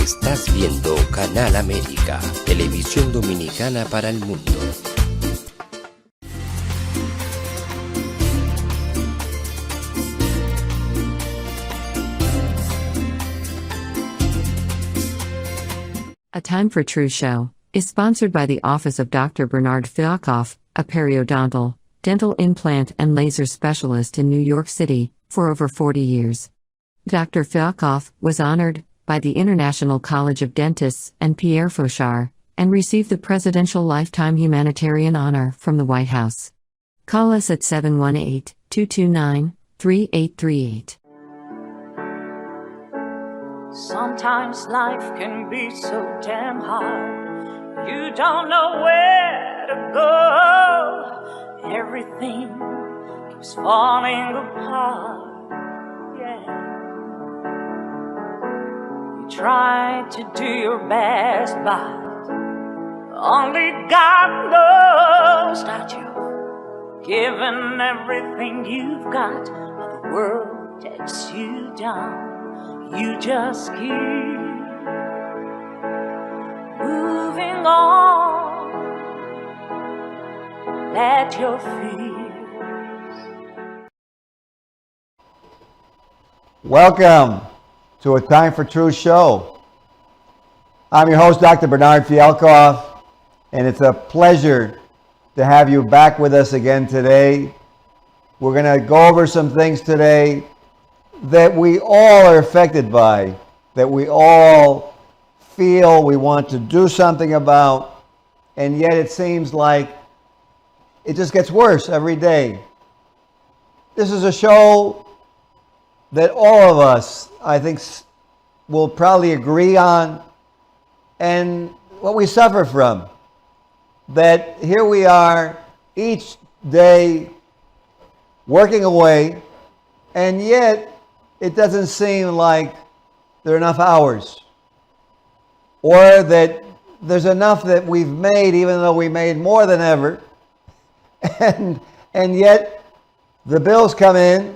Estás viendo Canal América, televisión dominicana para el mundo. A Time for True show is sponsored by the Office of Dr. Bernard Fialkoff, a periodontal, dental implant and laser specialist in New York City, for over 40 years. Dr. Fialkoff was honored by the International College of Dentists and Pierre Fauchard, and received the Presidential Lifetime Humanitarian Honor from the White House. Call us at 718-229-3838. Sometimes life can be so damn hard. You don't know where to go. Everything keeps falling apart. Yeah. You try to do your best, but only God knows that you've given everything you've got, but the world takes you down. You just keep moving on. Let your fears. Welcome to A Time for True show. I'm your host, Dr. Bernard Fialkoff, and it's a pleasure to have you back with us again today. We're going to go over some things today that we all are affected by, that we all feel we want to do something about, and yet it seems like it just gets worse every day. This is a show that all of us, I think, will probably agree on, and what we suffer from. That here we are each day working away, and yet it doesn't seem like there are enough hours, or that there's enough that we've made, even though we made more than ever, and yet the bills come in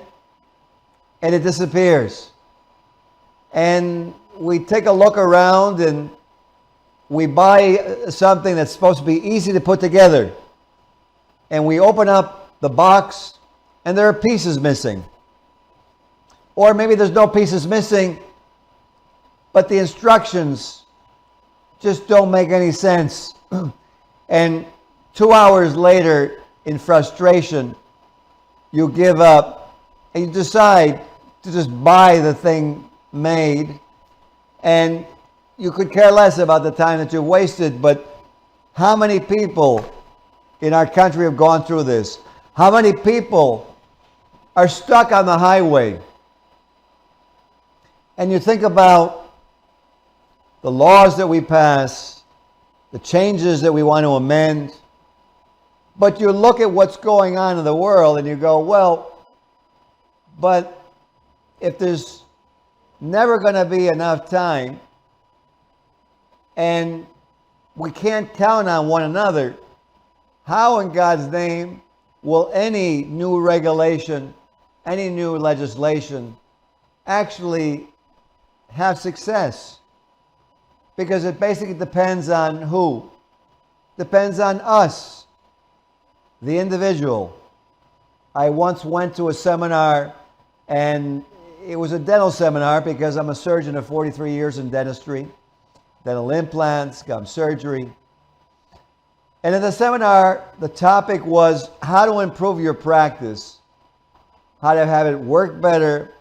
and it disappears. And we take a look around and we buy something that's supposed to be easy to put together, and we open up the box and there are pieces missing. Or maybe there's no pieces missing, but the instructions just don't make any sense. And 2 hours later, in frustration, you give up and you decide to just buy the thing made, and you could care less about the time that you wasted. But how many people in our country have gone through this? How many people are stuck on the highway? And you think about the laws that we pass, the changes that we want to amend, but you look at what's going on in the world and you go, well, but if there's never going to be enough time and we can't count on one another, how in God's name will any new regulation, any new legislation actually have success? Because it basically depends on who? Depends on us, the individual. I once went to a seminar, and it was a dental seminar because I'm a surgeon of 43 years in dentistry, dental implants, gum surgery. And in the seminar, the topic was how to improve your practice, how to have it work better,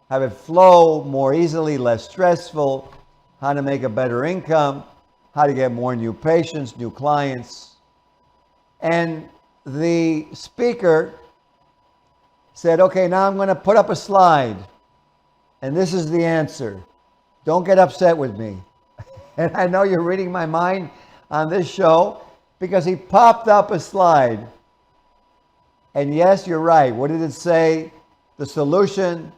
have it flow more easily, less stressful, how to make a better income, how to get more new patients, new clients. And the speaker said, okay, now I'm going to put up a slide, and this is the answer. Don't get upset with me. And I know you're reading my mind on this show because he popped up a slide. And yes, you're right. What did it say? The solution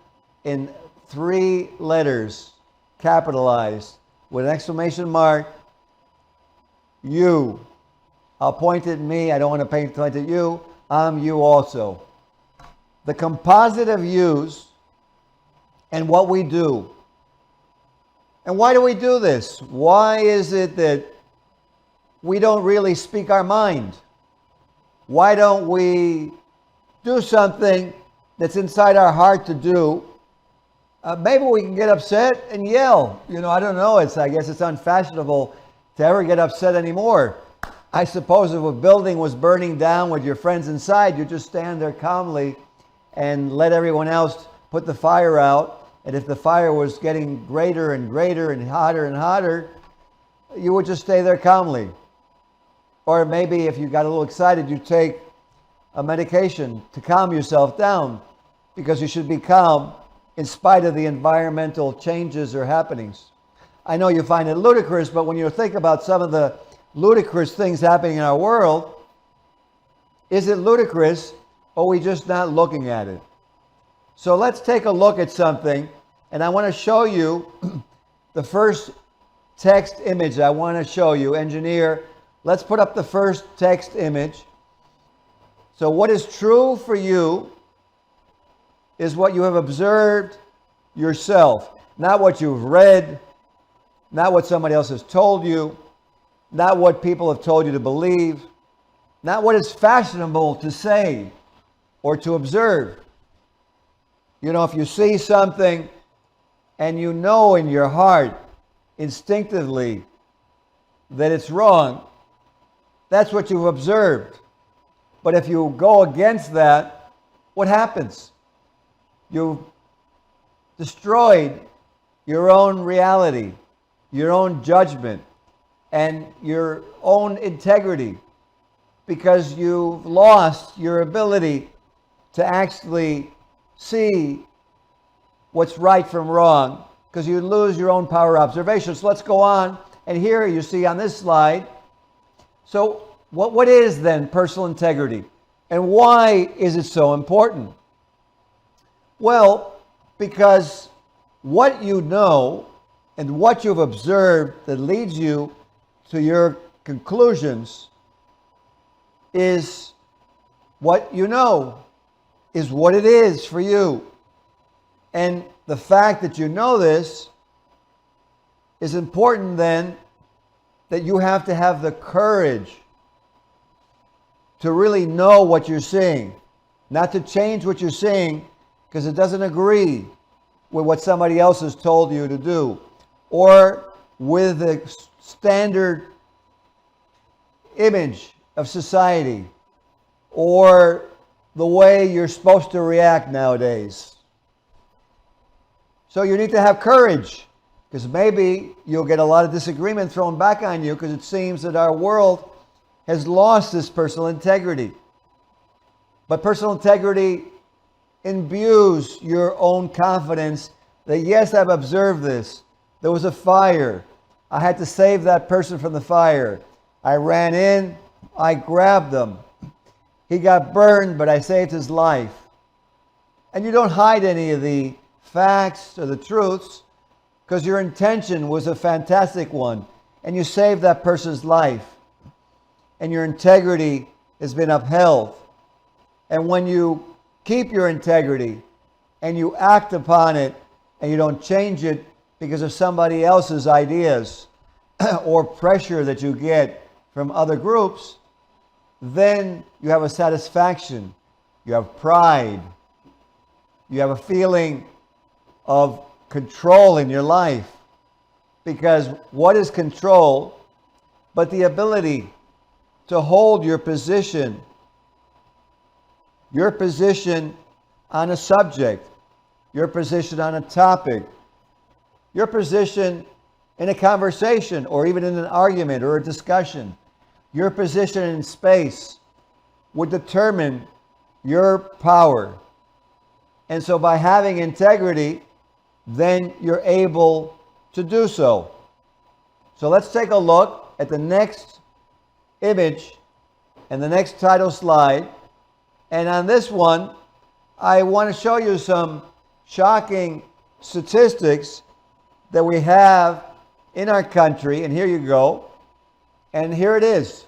in 3 letters, capitalized, with an exclamation mark. You. I'll point at me. I don't want to point at you. I'm you also. The composite of yous and what we do And why do we do this? Why is it that we don't really speak our mind? Why don't we do something that's inside our heart to do? Maybe we can get upset and yell. I don't know. I guess it's unfashionable to ever get upset anymore. I suppose if a building was burning down with your friends inside, you just stand there calmly and let everyone else put the fire out. And if the fire was getting greater and greater and hotter, you would just stay there calmly. Or maybe if you got a little excited, you take a medication to calm yourself down, because you should be calm in spite of the environmental changes or happenings. I know you find it ludicrous, but when you think about some of the ludicrous things happening in our world, is it ludicrous, or are we just not looking at it? So let's take a look at something, and I want to show you the first text image I want to show you. Engineer, let's put up the first text image. So what is true for you is what you have observed yourself, not what you've read, not what somebody else has told you, not what people have told you to believe, not what is fashionable to say or to observe. If you see something and you know in your heart instinctively that it's wrong, that's what you've observed. But if you go against that, what happens? You've destroyed your own reality, your own judgment, and your own integrity, because you've lost your ability to actually see what's right from wrong, because you lose your own power of observation. So let's go on. And here you see on this slide, so what is then personal integrity? And why is it so important? Well, because what you know and what you've observed that leads you to your conclusions is what you know, is what it is for you. And the fact that you know this is important then, that you have to have the courage to really know what you're seeing, not to change what you're seeing because it doesn't agree with what somebody else has told you to do, or with the standard image of society, or the way you're supposed to react nowadays. So you need to have courage, because maybe you'll get a lot of disagreement thrown back on you, because it seems that our world has lost this personal integrity. But personal integrity imbues your own confidence that, yes, I've observed this. There was a fire. I had to save that person from the fire. I ran in, I grabbed him. He got burned, but I saved his life. And you don't hide any of the facts or the truths, because your intention was a fantastic one, and you saved that person's life, and your integrity has been upheld. And when you keep your integrity and you act upon it and you don't change it because of somebody else's ideas or pressure that you get from other groups, then you have a satisfaction, you have pride, you have a feeling of control in your life. Because what is control but the ability to hold your position on a subject, your position on a topic, your position in a conversation, or even in an argument or a discussion. Your position in space would determine your power. And so by having integrity, then you're able to do so. So let's take a look at the next image and the next title slide. And on this one, I want to show you some shocking statistics that we have in our country. And here you go. And here it is.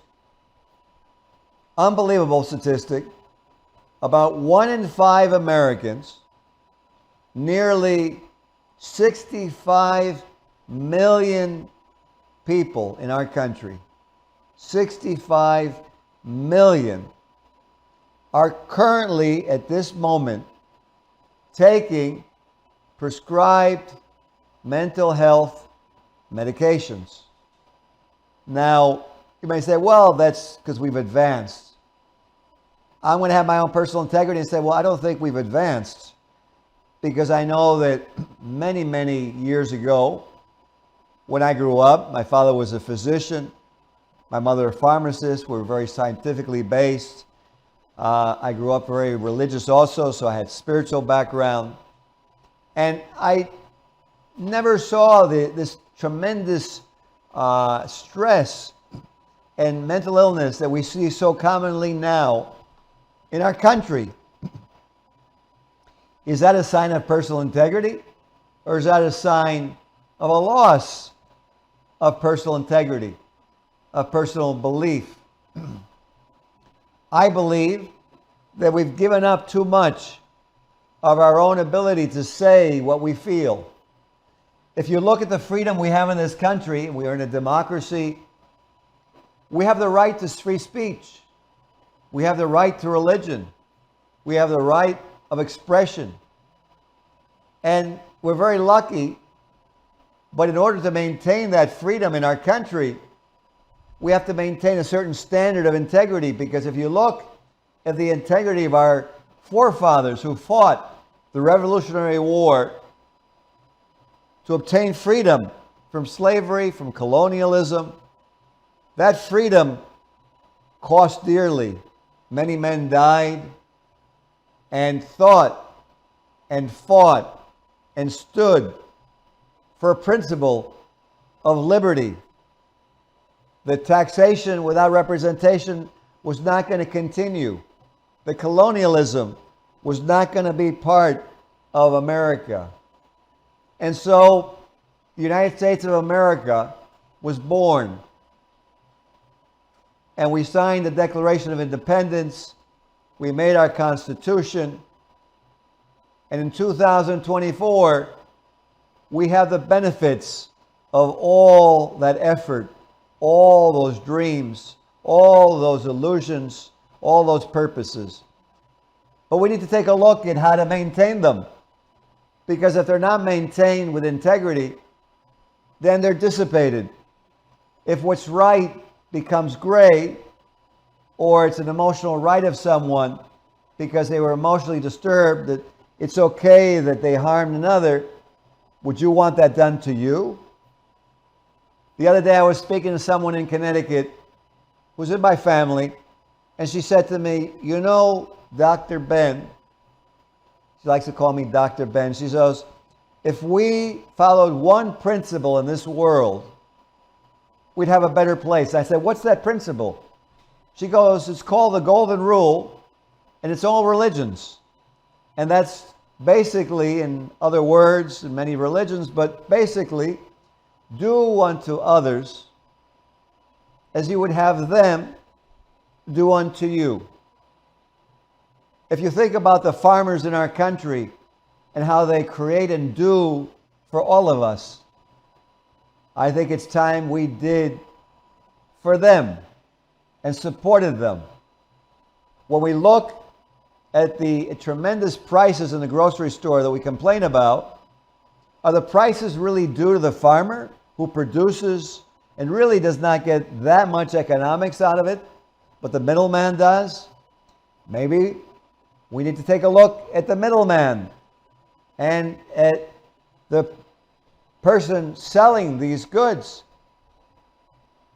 Unbelievable statistic. About 1 in 5 Americans, nearly 65 million people in our country, 65 million, are currently at this moment taking prescribed mental health medications. Now, you may say, well, that's because we've advanced. I'm going to have my own personal integrity and say, well, I don't think we've advanced, because I know that many, many years ago, when I grew up, my father was a physician, my mother a pharmacist. We were very scientifically based. I grew up very religious also, so I had spiritual background. And I never saw this tremendous stress and mental illness that we see so commonly now in our country. Is that a sign of personal integrity? Or is that a sign of a loss of personal integrity, of personal belief? I believe that we've given up too much of our own ability to say what we feel. If you look at the freedom we have in this country, we are in a democracy, we have the right to free speech. We have the right to religion. We have the right of expression. And we're very lucky, but in order to maintain that freedom in our country, we have to maintain a certain standard of integrity, because if you look at the integrity of our forefathers who fought the Revolutionary War to obtain freedom from slavery, from colonialism, that freedom cost dearly. Many men died and thought and fought and stood for a principle of liberty. The taxation without representation was not going to continue. The colonialism was not going to be part of America. And so the United States of America was born. And we signed the Declaration of Independence. We made our Constitution. And in 2024, we have the benefits of all that effort, all those dreams, all those illusions, all those purposes. But we need to take a look at how to maintain them. Because if they're not maintained with integrity, then they're dissipated. If what's right becomes gray, or it's an emotional right of someone because they were emotionally disturbed, that it's okay that they harmed another, would you want that done to you? The other day I was speaking to someone in Connecticut who's in my family, and she said to me, you know, Dr. Ben, she likes to call me Dr. Ben, she says, if we followed one principle in this world, we'd have a better place. I said, what's that principle? She goes, it's called the Golden Rule, and it's all religions. And that's basically, in other words, in many religions, but basically, do unto others as you would have them do unto you. If you think about the farmers in our country and how they create and do for all of us, I think it's time we did for them and supported them. When we look at the tremendous prices in the grocery store that we complain about, are the prices really due to the farmer who produces and really does not get that much economics out of it, but the middleman does? Maybe we need to take a look at the middleman and at the person selling these goods.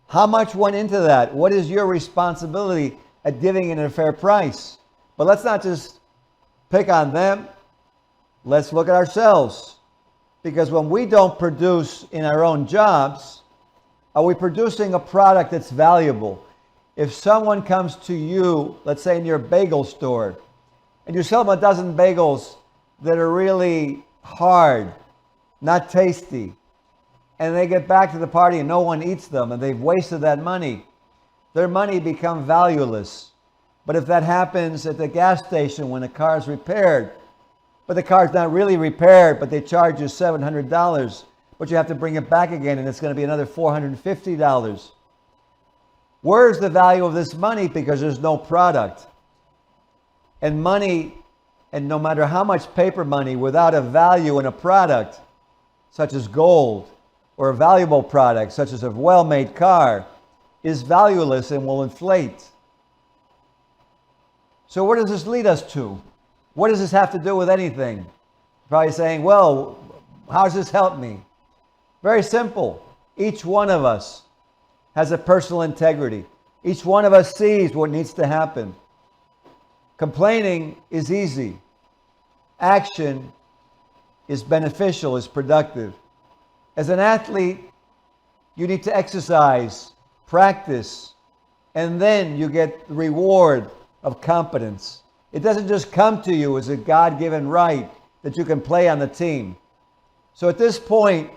How much went into that? What is your responsibility at giving it a fair price? But let's not just pick on them. Let's look at ourselves. Because when we don't produce in our own jobs, are we producing a product that's valuable? If someone comes to you, let's say in your bagel store, and you sell them a dozen bagels that are really hard, not tasty, and they get back to the party and no one eats them and they've wasted that money, their money becomes valueless. But if that happens at the gas station when the car is repaired, but the car's not really repaired, but they charge you $700 but you have to bring it back again, and it's going to be another $450. Where's the value of this money? Because there's no product. And money, and no matter how much paper money, without a value in a product, such as gold, or a valuable product, such as a well-made car, is valueless and will inflate. So where does this lead us to? What does this have to do with anything? Probably saying, well, how does this help me? Very simple. Each one of us has a personal integrity. Each one of us sees what needs to happen. Complaining is easy. Action is beneficial, is productive. As an athlete, you need to exercise, practice, and then you get the reward of competence. It doesn't just come to you as a God-given right that you can play on the team. So at this point,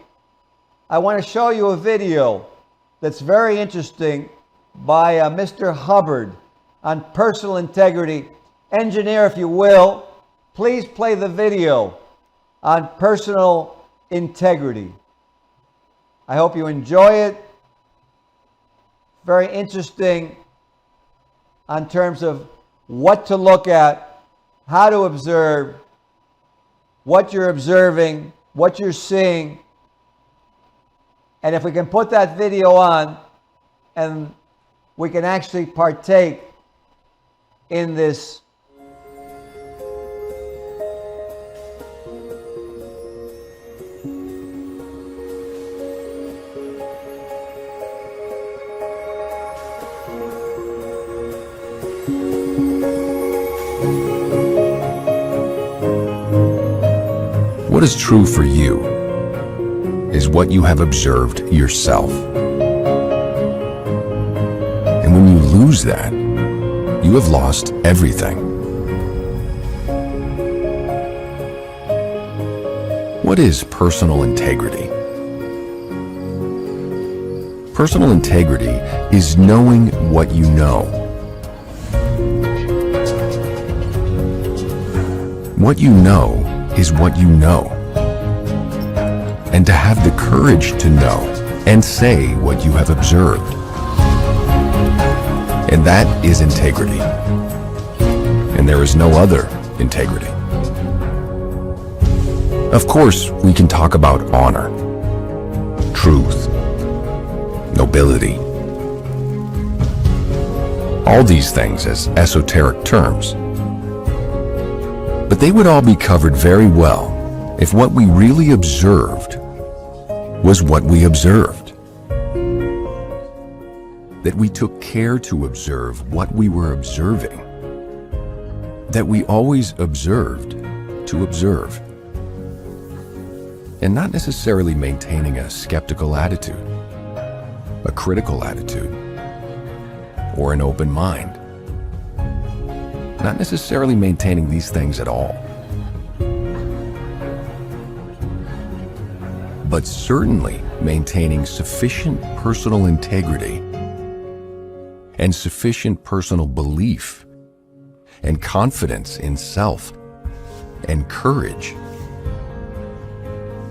I want to show you a video that's very interesting by Mr. Hubbard on personal integrity. Engineer, if you will, please play the video on personal integrity. I hope you enjoy it. Very interesting in terms of what to look at, how to observe, what you're observing, what you're seeing. And if we can put that video on and we can actually partake in this What is true for you is what you have observed yourself. And when you lose that, you have lost everything. What is personal integrity? Personal integrity is knowing what you know. What you know is what you know. And to have the courage to know and say what you have observed. And that is integrity. And there is no other integrity. Of course, we can talk about honor, truth, nobility. All these things as esoteric terms. But they would all be covered very well if what we really observed was what we observed. That we took care to observe what we were observing. That we always observed to observe. And not necessarily maintaining a skeptical attitude, a critical attitude, or an open mind. Not necessarily maintaining these things at all. But certainly maintaining sufficient personal integrity and sufficient personal belief and confidence in self and courage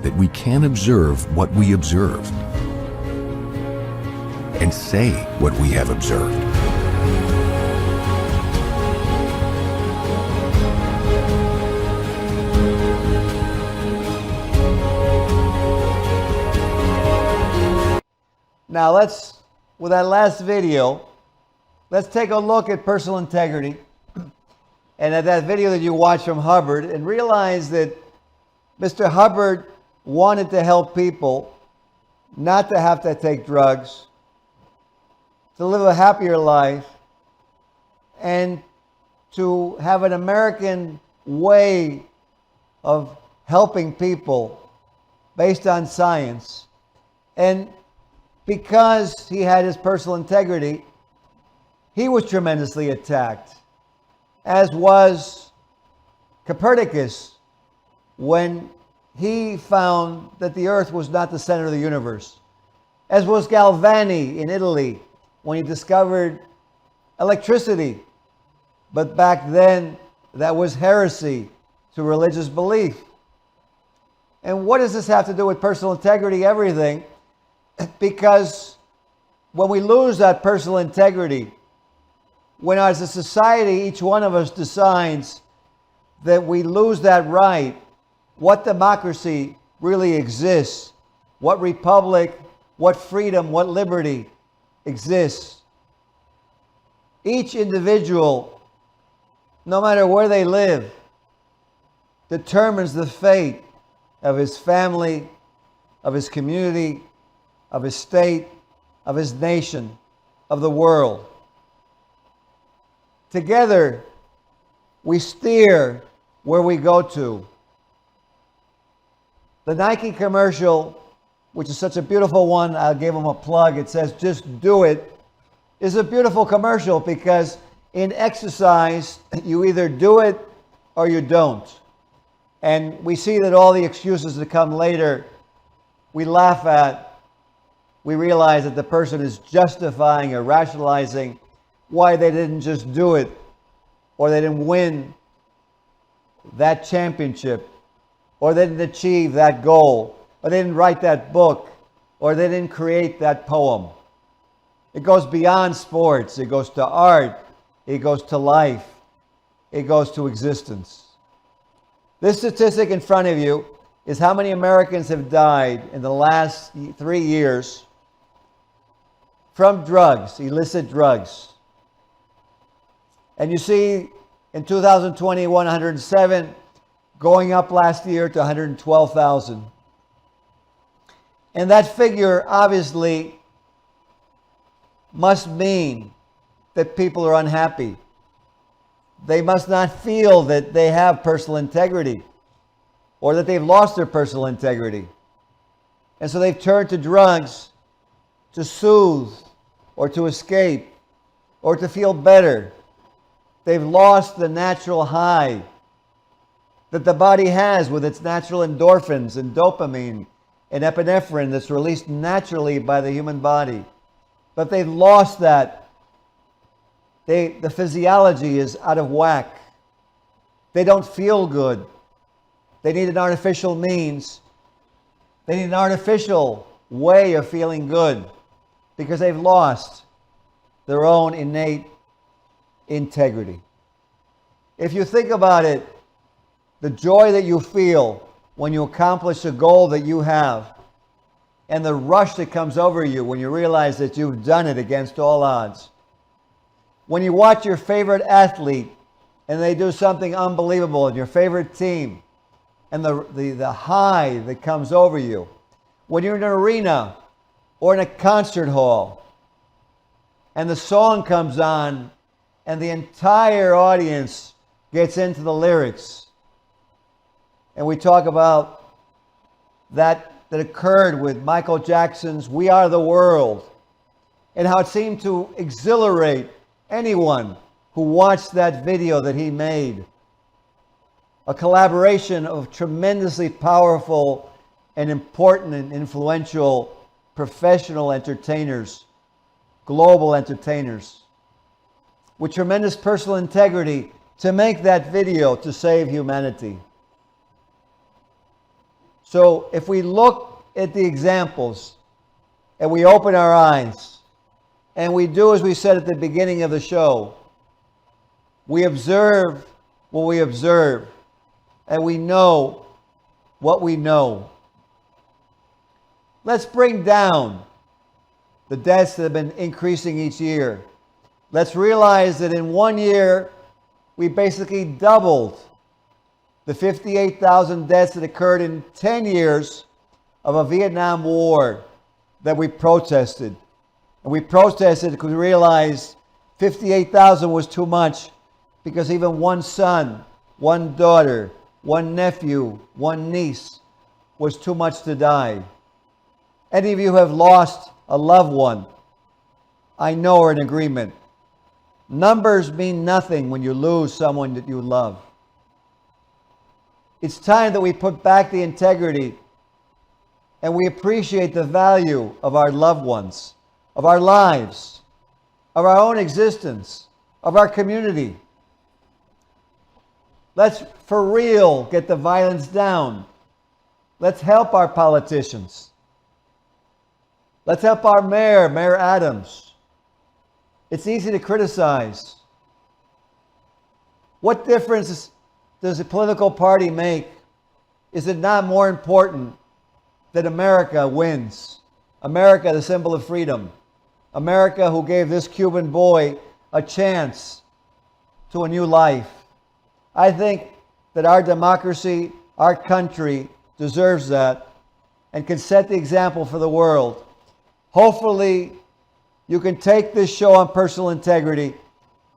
that we can observe what we observe and say what we have observed. Now with that last video, let's take a look at personal integrity and at that video that you watched from Hubbard and realize that Mr. Hubbard wanted to help people not to have to take drugs, to live a happier life, and to have an American way of helping people based on science. And because he had his personal integrity, he was tremendously attacked, as was Copernicus when he found that the earth was not the center of the universe, as was Galvani in Italy when he discovered electricity. But back then, that was heresy to religious belief. And what does this have to do with personal integrity? Everything. Because when we lose that personal integrity, when as a society, each one of us decides that we lose that right, what democracy really exists, what republic, what freedom, what liberty exists. Each individual, no matter where they live, determines the fate of his family, of his community, of his state, of his nation, of the world. Together, we steer where we go to. The Nike commercial, which is such a beautiful one, I'll give them a plug. It says, "Just do it," is a beautiful commercial because in exercise, you either do it or you don't. And we see that all the excuses that come later, we laugh at. We realize that the person is justifying or rationalizing why they didn't just do it, or they didn't win that championship, or they didn't achieve that goal, or they didn't write that book, or they didn't create that poem. It goes beyond sports. It goes to art. It goes to life. It goes to existence. This statistic in front of you is how many Americans have died in the last 3 years from drugs, illicit drugs. And you see in 2020, 107, going up last year to 112,000. And that figure obviously must mean that people are unhappy. They must not feel that they have personal integrity or that they've lost their personal integrity. And so they've turned to drugs to soothe or to escape or to feel better. They've lost the natural high that the body has with its natural endorphins and dopamine and epinephrine that's released naturally by the human body. But they've lost that. The physiology is out of whack. They don't feel good. They need an artificial means. They need an artificial way of feeling good because they've lost their own innate integrity. If you think about it, the joy that you feel when you accomplish a goal that you have, and the rush that comes over you when you realize that you've done it against all odds. When you watch your favorite athlete and they do something unbelievable in your favorite team, and the high that comes over you. When you're in an arena or in a concert hall and the song comes on and the entire audience gets into the lyrics. And we talk about that occurred with Michael Jackson's "We Are the World," and how it seemed to exhilarate anyone who watched that video that he made. A collaboration of tremendously powerful and important and influential professional entertainers, global entertainers, with tremendous personal integrity to make that video to save humanity. So if we look at the examples and we open our eyes and we do as we said at the beginning of the show, we observe what we observe and we know what we know. Let's bring down the deaths that have been increasing each year. Let's realize that in 1 year, we basically doubled the 58,000 deaths that occurred in 10 years of a Vietnam War that we protested. And we protested because we realized 58,000 was too much, because even one son, one daughter, one nephew, one niece was too much to die. Any of you have lost a loved one, I know are in agreement. Numbers mean nothing when you lose someone that you love. It's time that we put back the integrity and we appreciate the value of our loved ones, of our lives, of our own existence, of our community. Let's, for real, get the violence down. Let's help our politicians. Let's help our mayor, Mayor Adams. It's easy to criticize. What difference does a political party make? Is it not more important that America wins? America, the symbol of freedom. America who gave this Cuban boy a chance to a new life. I think that our democracy, our country deserves that and can set the example for the world. Hopefully, you can take this show on personal integrity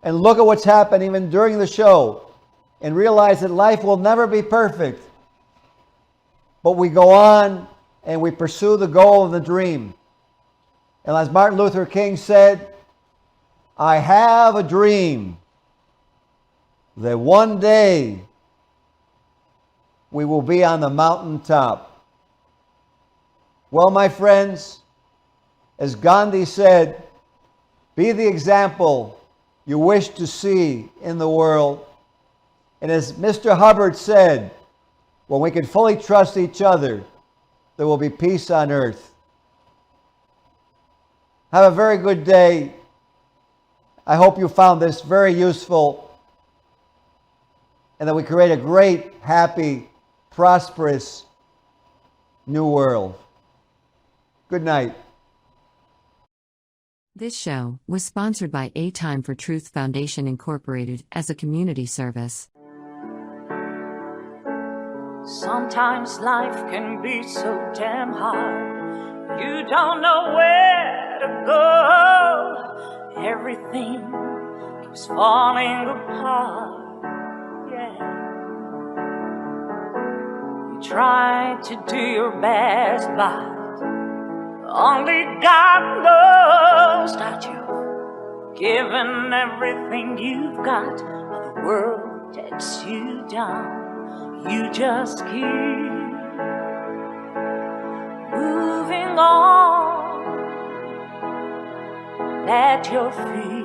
and look at what's happened even during the show and realize that life will never be perfect. But we go on and we pursue the goal and the dream. And as Martin Luther King said, I have a dream that one day we will be on the mountaintop. Well, my friends, as Gandhi said, be the example you wish to see in the world. And as Mr. Hubbard said, when we can fully trust each other, there will be peace on earth. Have a very good day. I hope you found this very useful and that we create a great, happy, prosperous new world. Good night. This show was sponsored by A Time for Truth Foundation Incorporated as a community service. Sometimes life can be so damn hard. You don't know where to go. Everything keeps falling apart. Yeah. You try to do your best, but only God knows that you've given everything you've got, but the world takes you down. You just keep moving on. Let your feet